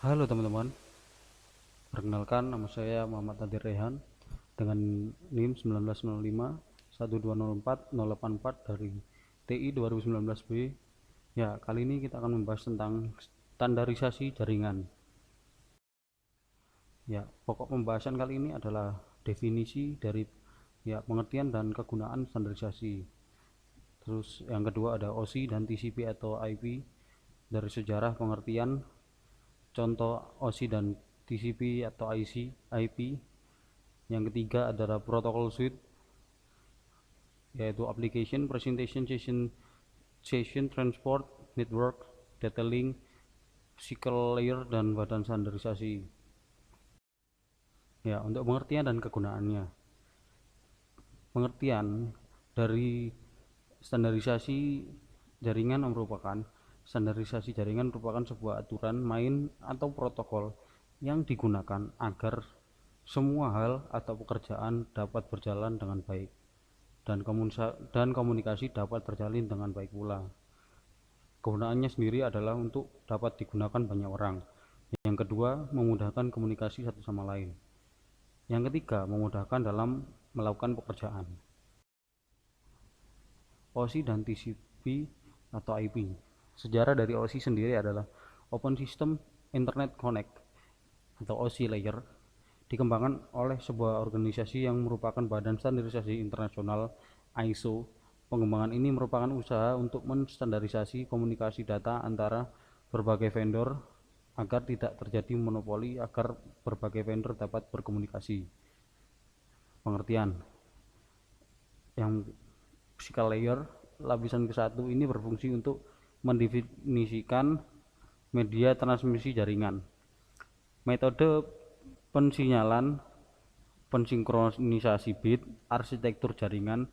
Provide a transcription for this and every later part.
Halo teman-teman, perkenalkan nama saya Muhammad Nadir Rehan dengan NIM 1905 120404084 dari TI 2019B. Ya, kali ini kita akan membahas tentang standarisasi jaringan. Ya, pokok pembahasan kali ini adalah definisi dari pengertian dan kegunaan standarisasi. Terus yang kedua ada OSI dan TCP atau IP dari sejarah pengertian, contoh OSI dan TCP atau IP. Yang ketiga adalah protokol suite, yaitu application, presentation, session transport, network, data link, physical layer, dan badan standarisasi. Ya, untuk pengertian dan kegunaannya. Pengertian dari standarisasi jaringan merupakan sebuah aturan main atau protokol yang digunakan agar semua hal atau pekerjaan dapat berjalan dengan baik dan komunikasi dapat terjalin dengan baik pula. Kegunaannya sendiri adalah untuk dapat digunakan banyak orang. Yang kedua, memudahkan komunikasi satu sama lain. Yang ketiga, memudahkan dalam melakukan pekerjaan. OSI dan TCP atau IP. Sejarah dari OSI sendiri adalah Open System Internet Connect atau OSI Layer, dikembangkan oleh sebuah organisasi yang merupakan Badan Standarisasi Internasional ISO. Pengembangan ini merupakan usaha untuk menstandarisasi komunikasi data antara berbagai vendor agar tidak terjadi monopoli, agar berbagai vendor dapat berkomunikasi. Pengertian yang physical layer, lapisan ke-1 ini berfungsi untuk mendefinisikan media transmisi jaringan, metode pensinyalan, pensinkronisasi bit, arsitektur jaringan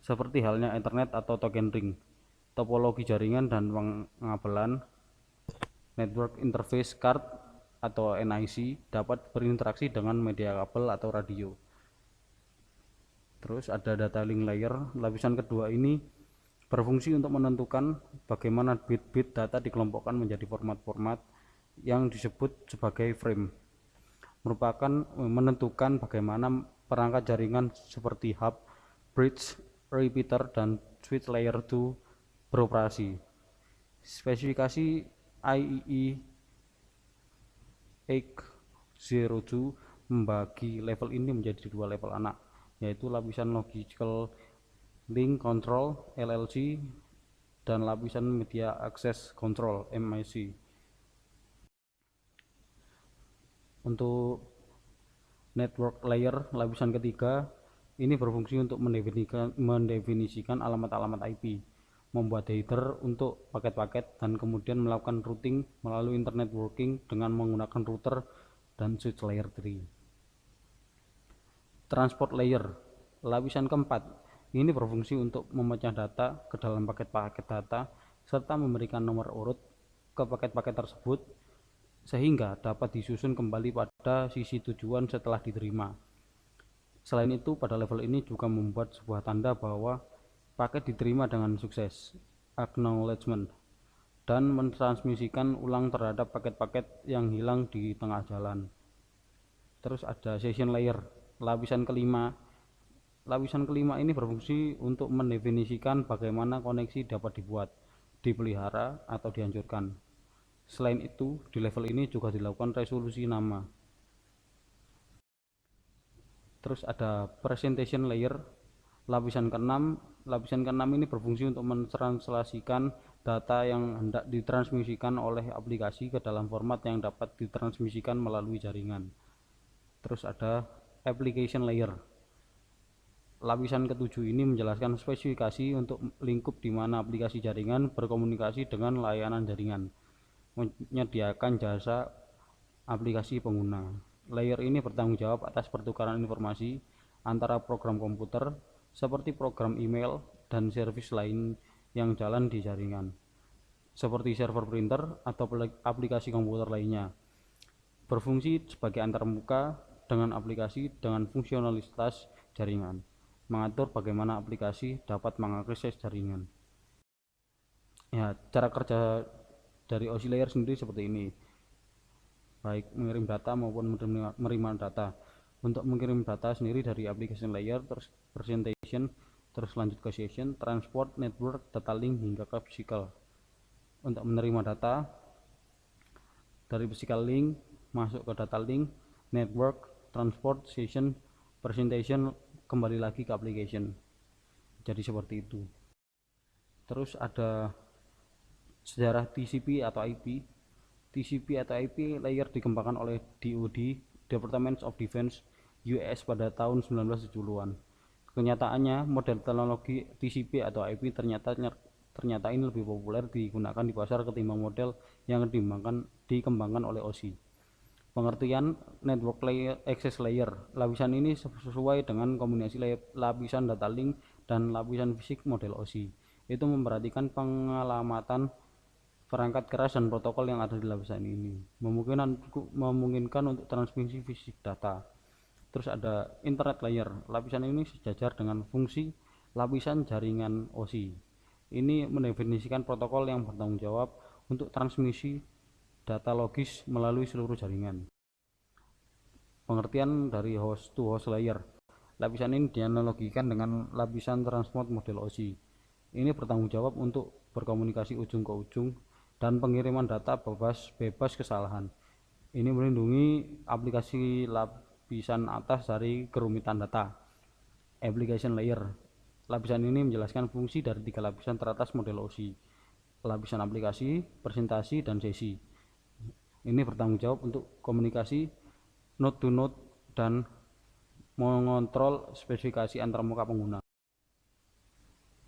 seperti halnya Ethernet atau token ring, topologi jaringan dan pengabelan, network interface card atau NIC dapat berinteraksi dengan media kabel atau radio. Terus ada data link layer, lapisan kedua ini berfungsi untuk menentukan bagaimana bit-bit data dikelompokkan menjadi format-format yang disebut sebagai frame, merupakan menentukan bagaimana perangkat jaringan seperti hub, bridge, repeater, dan switch layer 2 beroperasi. Spesifikasi IEEE 802 membagi level ini menjadi dua level anak, yaitu lapisan logical link control LLC dan lapisan media access control MIC. Untuk network layer lapisan ketiga ini berfungsi untuk mendefinisikan alamat-alamat IP, membuat header untuk paket-paket, dan kemudian melakukan routing melalui internet working dengan menggunakan router dan switch layer 3. Transport layer lapisan keempat ini berfungsi untuk memecah data ke dalam paket-paket data serta memberikan nomor urut ke paket-paket tersebut sehingga dapat disusun kembali pada sisi tujuan setelah diterima. Selain itu, pada level ini juga membuat sebuah tanda bahwa paket diterima dengan sukses, acknowledgement, dan mentransmisikan ulang terhadap paket-paket yang hilang di tengah jalan. Terus ada session layer lapisan kelima. Lapisan kelima ini berfungsi untuk mendefinisikan bagaimana koneksi dapat dibuat, dipelihara, atau dihancurkan. Selain itu, di level ini juga dilakukan resolusi nama. Terus ada presentation layer lapisan keenam. Lapisan keenam ini berfungsi untuk mentranslasikan data yang hendak ditransmisikan oleh aplikasi ke dalam format yang dapat ditransmisikan melalui jaringan. Terus ada application layer. Lapisan ketujuh ini menjelaskan spesifikasi untuk lingkup di mana aplikasi jaringan berkomunikasi dengan layanan jaringan, menyediakan jasa aplikasi pengguna. Layer ini bertanggung jawab atas pertukaran informasi antara program komputer seperti program email dan servis lain yang jalan di jaringan, seperti server printer atau aplikasi komputer lainnya. Berfungsi sebagai antarmuka dengan aplikasi dengan fungsionalitas jaringan, mengatur bagaimana aplikasi dapat mengakses jaringan. Ya, cara kerja dari oscillator sendiri seperti ini. baik mengirim data maupun menerima data. Untuk mengirim data sendiri dari application layer, terus presentation, terus lanjut ke session, transport, network, data link, hingga ke physical. Untuk menerima data dari physical link masuk ke data link, network, transport, session, presentation, kembali lagi ke application. Jadi seperti itu. Terus ada sejarah TCP atau IP. TCP atau IP layer dikembangkan oleh DoD, Department of Defense, US pada tahun 1970-an. Kenyataannya, model teknologi TCP atau IP ternyata ini lebih populer digunakan di pasar ketimbang model yang dikembangkan oleh OSI. Pengertian network layer, access layer. Lapisan ini sesuai dengan kombinasi lapisan data link dan lapisan fisik model OSI. Itu memperhatikan pengalamatan perangkat keras dan protokol yang ada di lapisan ini, memungkinkan untuk transmisi fisik data. Terus ada internet layer. Lapisan ini sejajar dengan fungsi lapisan jaringan OSI. Ini mendefinisikan protokol yang bertanggung jawab untuk transmisi data logis melalui seluruh jaringan. Pengertian dari host to host layer. Lapisan ini dianalogikan dengan lapisan transport model OSI. Ini bertanggung jawab untuk berkomunikasi ujung ke ujung dan pengiriman data bebas kesalahan. Ini melindungi aplikasi lapisan atas dari kerumitan data. Application layer. Lapisan ini menjelaskan fungsi dari 3 lapisan teratas model OSI. Lapisan aplikasi, presentasi, dan sesi. Ini bertanggung jawab untuk komunikasi node to node dan mengontrol spesifikasi antarmuka pengguna.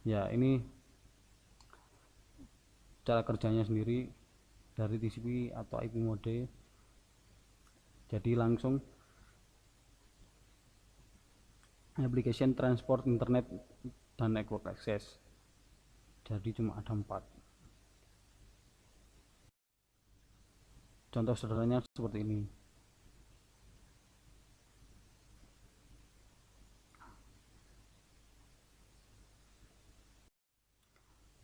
Ya, ini cara kerjanya sendiri dari TCP atau IP mode. Jadi langsung application, transport, internet, dan network access. Jadi cuma ada 4. Contoh sederhananya seperti ini.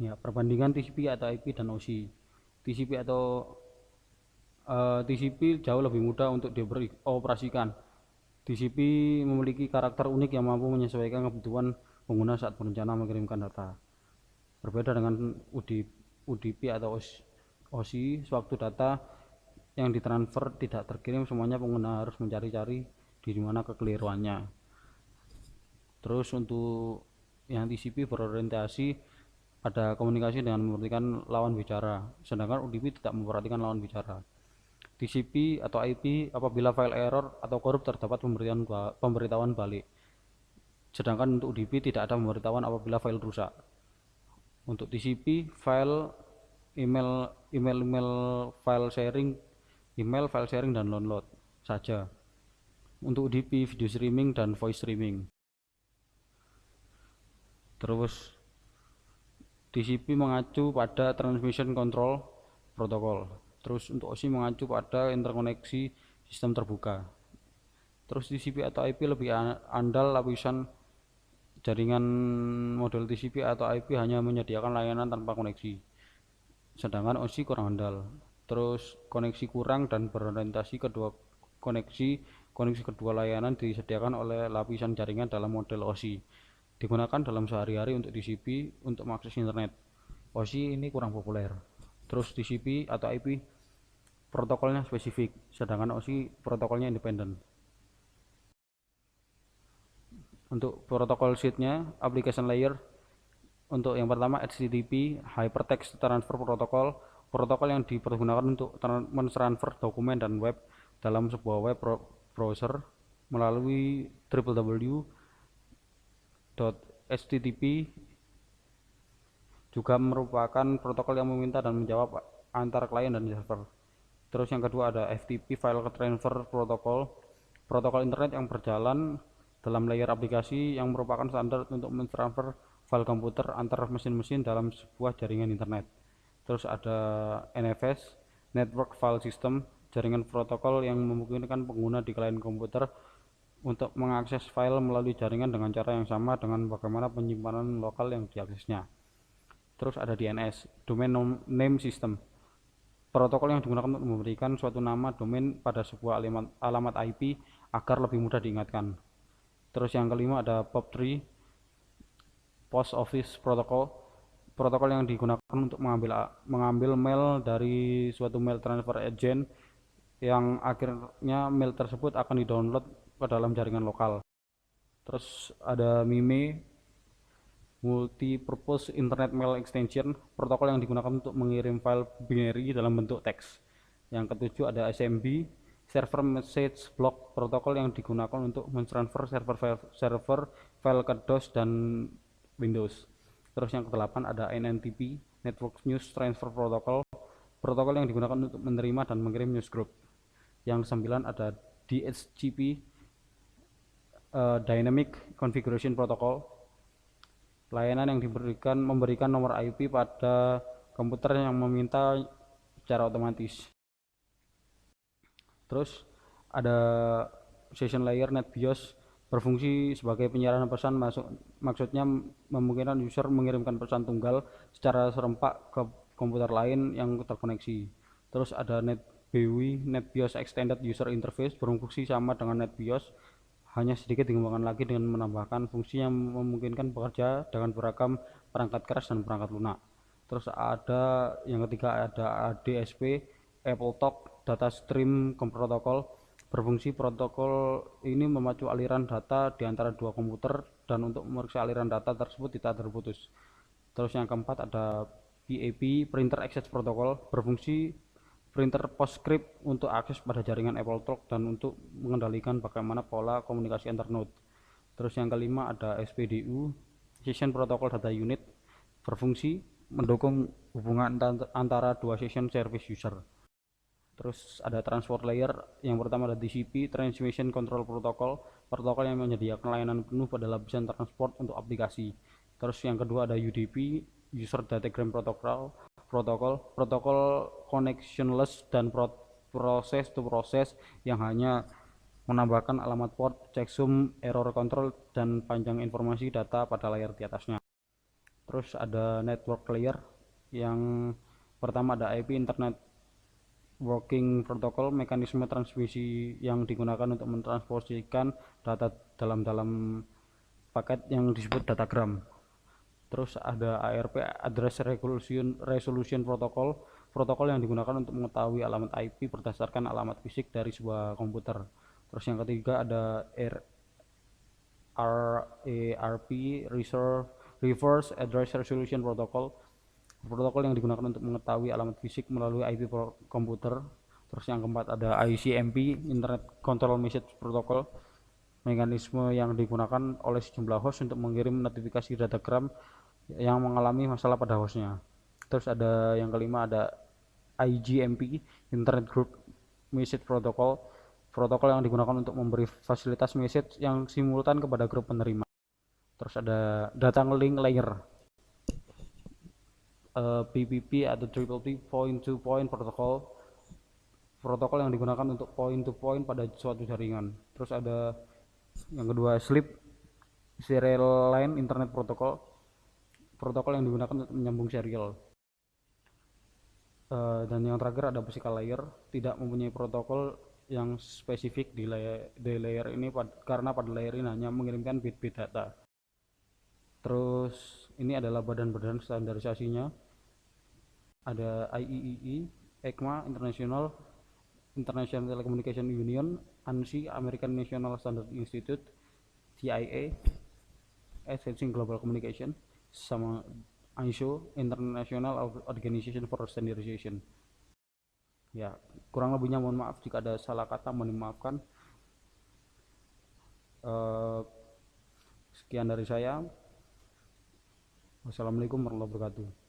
Ya, perbandingan TCP atau IP dan OSI. TCP jauh lebih mudah untuk dioperasikan. TCP memiliki karakter unik yang mampu menyesuaikan kebutuhan pengguna saat berencana mengirimkan data. Berbeda dengan UDP atau OSI, sewaktu data yang ditransfer tidak terkirim semuanya, pengguna harus mencari-cari di mana kekeliruannya. Terus untuk yang TCP berorientasi pada komunikasi dengan memperhatikan lawan bicara, sedangkan UDP tidak memperhatikan lawan bicara. TCP atau IP apabila file error atau korup terdapat pemberitahuan balik, sedangkan untuk UDP tidak ada pemberitahuan apabila file rusak. Untuk TCP file email file sharing dan download saja. Untuk UDP video streaming dan voice streaming. Terus TCP mengacu pada Transmission Control Protocol. Terus untuk OSI mengacu pada interkoneksi sistem terbuka. Terus TCP atau IP lebih andal lapisan jaringan. Model TCP atau IP hanya menyediakan layanan tanpa koneksi, sedangkan OSI kurang andal. Terus koneksi kurang dan berorientasi koneksi kedua layanan disediakan oleh lapisan jaringan dalam model OSI. Digunakan dalam sehari-hari untuk TCP untuk mengakses internet. OSI ini kurang populer. Terus TCP atau IP protokolnya spesifik, sedangkan OSI protokolnya independen. Untuk protokol sheetnya, application layer. Untuk yang pertama HTTP, Hypertext Transfer Protocol, protokol yang dipergunakan untuk mentransfer dokumen dan web dalam sebuah web browser melalui www.http. Juga merupakan protokol yang meminta dan menjawab antar klien dan server. Terus yang kedua ada FTP, File Transfer Protocol, protokol internet yang berjalan dalam layer aplikasi yang merupakan standar untuk mentransfer file komputer antar mesin-mesin dalam sebuah jaringan internet. Terus ada NFS, Network File System, jaringan protokol yang memungkinkan pengguna di klien komputer untuk mengakses file melalui jaringan dengan cara yang sama dengan bagaimana penyimpanan lokal yang diaksesnya. Terus ada DNS, Domain Name System, protokol yang digunakan untuk memberikan suatu nama domain pada sebuah alamat IP agar lebih mudah diingatkan. Terus yang kelima ada POP3, Post Office Protocol, protokol yang digunakan untuk mengambil mail dari suatu mail transfer agent yang akhirnya mail tersebut akan di-download ke dalam jaringan lokal. Terus ada MIME, Multi-Purpose Internet Mail Extension, protokol yang digunakan untuk mengirim file binary dalam bentuk teks. Yang ketujuh ada SMB, Server Message Block, protokol yang digunakan untuk mentransfer server file ke DOS dan Windows. Terus yang kedelapan ada NNTP, Network News Transfer Protocol, protokol yang digunakan untuk menerima dan mengirim news group. Yang kesembilan ada DHCP, Dynamic Configuration Protocol, layanan yang memberikan nomor IP pada komputer yang meminta secara otomatis. Terus ada session layer NetBIOS, berfungsi sebagai penyiaran pesan maksudnya memungkinkan user mengirimkan pesan tunggal secara serempak ke komputer lain yang terkoneksi. Terus ada NetBEUI, NetBIOS Extended User Interface, berfungsi sama dengan NetBIOS, hanya sedikit dikembangkan lagi dengan menambahkan fungsi yang memungkinkan bekerja dengan beragam perangkat keras dan perangkat lunak. Terus ada yang ketiga ada ADSP, AppleTalk Data Stream Protocol, berfungsi protokol ini memacu aliran data di antara dua komputer dan untuk memeriksa aliran data tersebut tidak terputus. Terus yang keempat ada PAP, Printer Access Protocol, berfungsi printer PostScript untuk akses pada jaringan AppleTalk dan untuk mengendalikan bagaimana pola komunikasi antar node. Terus yang kelima ada SPDU, Session Protocol Data Unit, berfungsi mendukung hubungan antara dua session service user. Terus ada transport layer, yang pertama ada TCP, Transmission Control Protocol, protokol yang menyediakan layanan penuh pada lapisan transport untuk aplikasi. Terus yang kedua ada UDP, User Datagram protokol connectionless dan proses to proses yang hanya menambahkan alamat port, checksum, error control, dan panjang informasi data pada layar di atasnya. Terus ada network layer, yang pertama ada IP, Internet Working Protocol, mekanisme transmisi yang digunakan untuk mentransposikan data dalam paket yang disebut datagram. Terus ada ARP, Address Resolution Protocol, protokol yang digunakan untuk mengetahui alamat IP berdasarkan alamat fisik dari sebuah komputer. Terus yang ketiga ada RARP, Reverse Address Resolution Protocol, protokol yang digunakan untuk mengetahui alamat fisik melalui IP komputer. Terus yang keempat ada ICMP, Internet Control Message Protocol, mekanisme yang digunakan oleh sejumlah host untuk mengirim notifikasi datagram yang mengalami masalah pada hostnya. Terus ada yang kelima ada IGMP, Internet Group Message Protocol, protokol yang digunakan untuk memberi fasilitas message yang simultan kepada grup penerima. Terus ada data link layer, PPP atau Triple P Point to Point Protocol, protokol yang digunakan untuk point to point pada suatu jaringan. Terus ada yang kedua Sleep Serial Line Internet Protocol, protokol yang digunakan untuk menyambung serial. Dan yang terakhir ada physical layer, tidak mempunyai protokol yang spesifik di layer ini karena pada layer ini hanya mengirimkan bit-bit data. Terus ini adalah badan-badan standarisasinya, ada IEEE, ECMA International Telecommunication Union, ANSI American National Standard Institute, TIA Assessing Global Communication, sama ISO International Organization for Standardization. Ya, kurang lebihnya mohon maaf jika ada salah kata, mohon dimaafkan. Sekian dari saya. Wassalamualaikum warahmatullahi wabarakatuh.